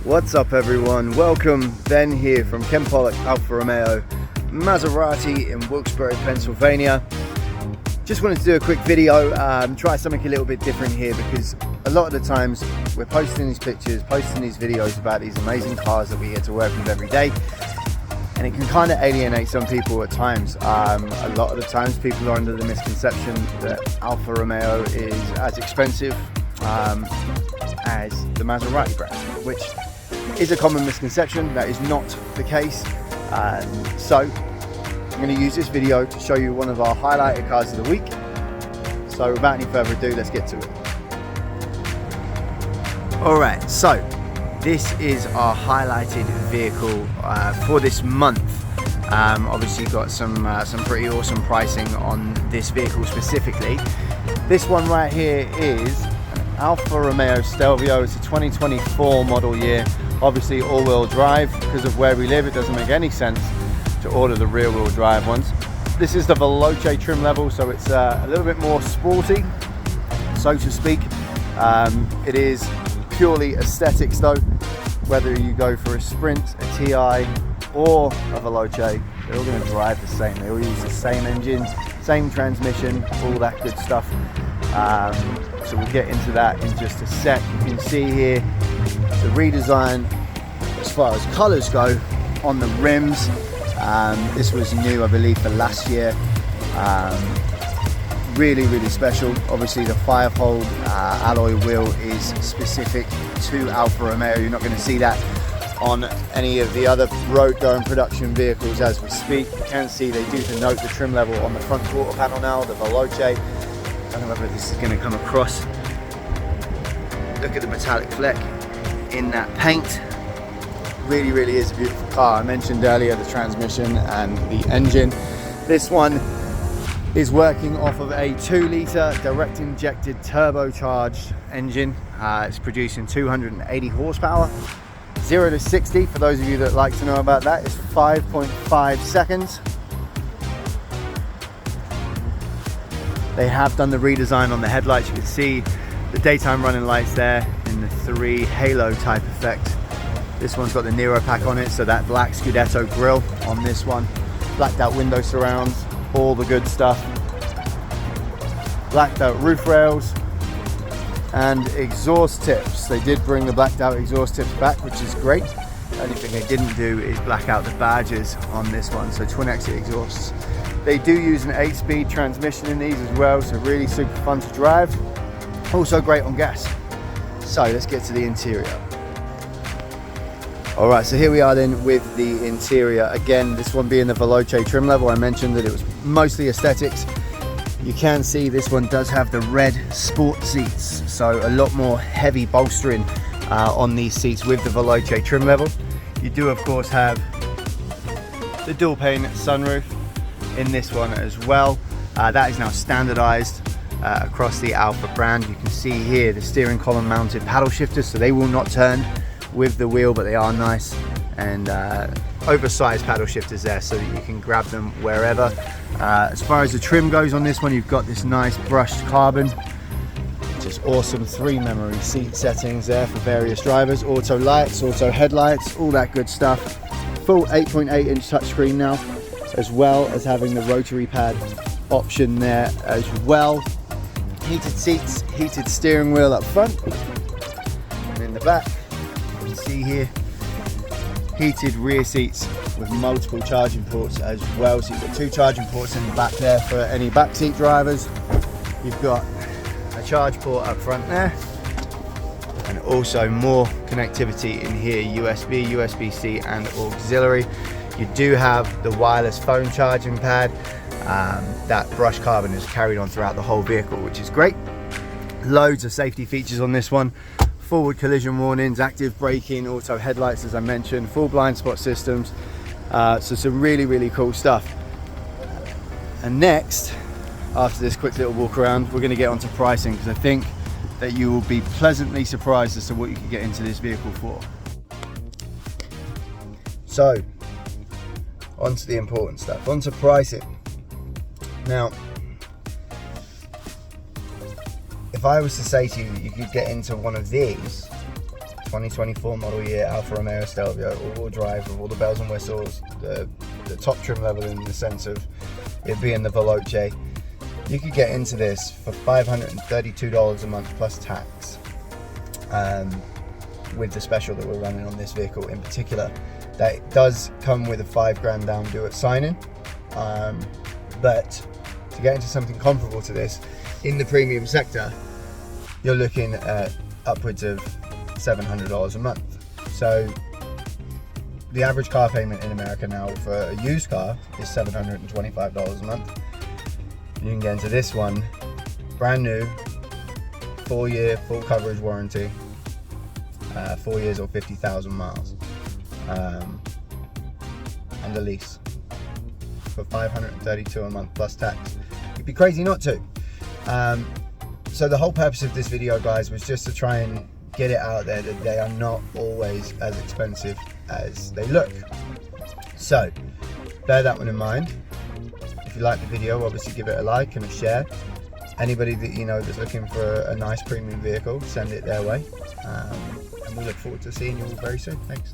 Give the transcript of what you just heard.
What's up everyone, welcome. Ben here from Ken Pollock Alfa Romeo Maserati in Wilkes-Barre, Pennsylvania. Just wanted to do a quick video, try something a little bit different here, because a lot of the times we're posting these pictures, posting these videos about these amazing cars that we get to work with every day, and it can kind of alienate some people at times. A lot of the times people are under the misconception that Alfa Romeo is as expensive as the Maserati brand, which is a common misconception. That is not the case. So I'm going to use this video to show you one of our highlighted cars of the week. So without any further ado, let's get to it. Alright, so this is our highlighted vehicle for this month. Obviously you've got some pretty awesome pricing on this vehicle specifically. This one right here is an Alfa Romeo Stelvio. It's a 2024 model year. Obviously all-wheel drive. Because of where we live, it doesn't make any sense to order the rear-wheel drive ones. This is the Veloce trim level, so it's a little bit more sporty, so to speak. It is purely aesthetics though. Whether you go for a Sprint, a TI, or a Veloce, they're all going to drive the same. They all use the same engine, same transmission, all that good stuff. So we'll get into that in just a sec. You can see here the redesign as far as colours go on the rims. This was new, I believe, for last year. Really special. Obviously the 5-hole alloy wheel is specific to Alfa Romeo. You're not going to see that on any of the other road going production vehicles as we speak. You can see they do denote the trim level on the front quarter panel now, the Veloce. I don't know whether this is going to come across. Look at the metallic fleck in that paint. Really is a beautiful car. I mentioned earlier the transmission and the engine. This one is working off of a 2-litre direct injected turbocharged engine. It's producing 280 horsepower. 0 to 60, for those of you that like to know about that, is 5.5 seconds. They have done the redesign on the headlights. You can see the daytime running lights there in the 3 halo type effect. This one's got the Nero pack on it, so that black Scudetto grille on this one. Blacked out window surrounds, all the good stuff. Blacked out roof rails and exhaust tips. They did bring the blacked out exhaust tips back, which is great. The only thing they didn't do is black out the badges on this one, so twin exit exhausts. They do use an 8-speed transmission in these as well, so really super fun to drive. Also great on gas. So let's get to the interior. Alright, so here we are then with the interior. Again, this one being the Veloce trim level. I mentioned that it was mostly aesthetics. You can see this one does have the red sport seats, so a lot more heavy bolstering on these seats with the Veloce trim level. You do of course have the dual pane sunroof in this one as well. That is now standardized across the Alfa brand. You can see here the steering column mounted paddle shifters, so they will not turn with the wheel, but they are nice and oversized paddle shifters there, so that you can grab them wherever. As far as the trim goes on this one, you've got this nice brushed carbon, which is awesome. 3 memory seat settings there for various drivers, auto lights, auto headlights, all that good stuff. Full 8.8-inch touchscreen now, as well as having the rotary pad option there as well. Heated seats, heated steering wheel up front, and in the back you can see here heated rear seats with multiple charging ports as well. So you've got 2 charging ports in the back there for any backseat drivers. You've got a charge port up front there, and also more connectivity in here, USB, USB-C and auxiliary. You do have the wireless phone charging pad. That brushed carbon is carried on throughout the whole vehicle, which is great. Loads of safety features on this one. Forward collision warnings, active braking, auto headlights as I mentioned, full blind spot systems. So some really cool stuff. And next, after this quick little walk around, we're going to get onto pricing, because I think that you will be pleasantly surprised as to what you can get into this vehicle for. So, onto the important stuff, onto pricing. Now, if I was to say to you that you could get into one of these 2024 model year Alfa Romeo Stelvio, all-wheel drive with all the bells and whistles, the top trim level in the sense of it being the Veloce. You could get into this for $532 a month plus tax, with the special that we're running on this vehicle in particular. That does come with a $5,000 down due at signing, but to get into something comparable to this in the premium sector, you're looking at upwards of $700 a month. So the average car payment in America now for a used car is $725 a month. You can get into this one, brand new, 4-year full coverage warranty, 4 years or 50,000 miles, and a lease for $532 a month plus tax. You'd be crazy not to. So the whole purpose of this video, guys, was just to try and get it out there that they are not always as expensive as they look. So bear that one in mind. If you like the video, obviously give it a like and a share. Anybody that you know that's looking for a nice premium vehicle, send it their way. And we look forward to seeing you all very soon. Thanks.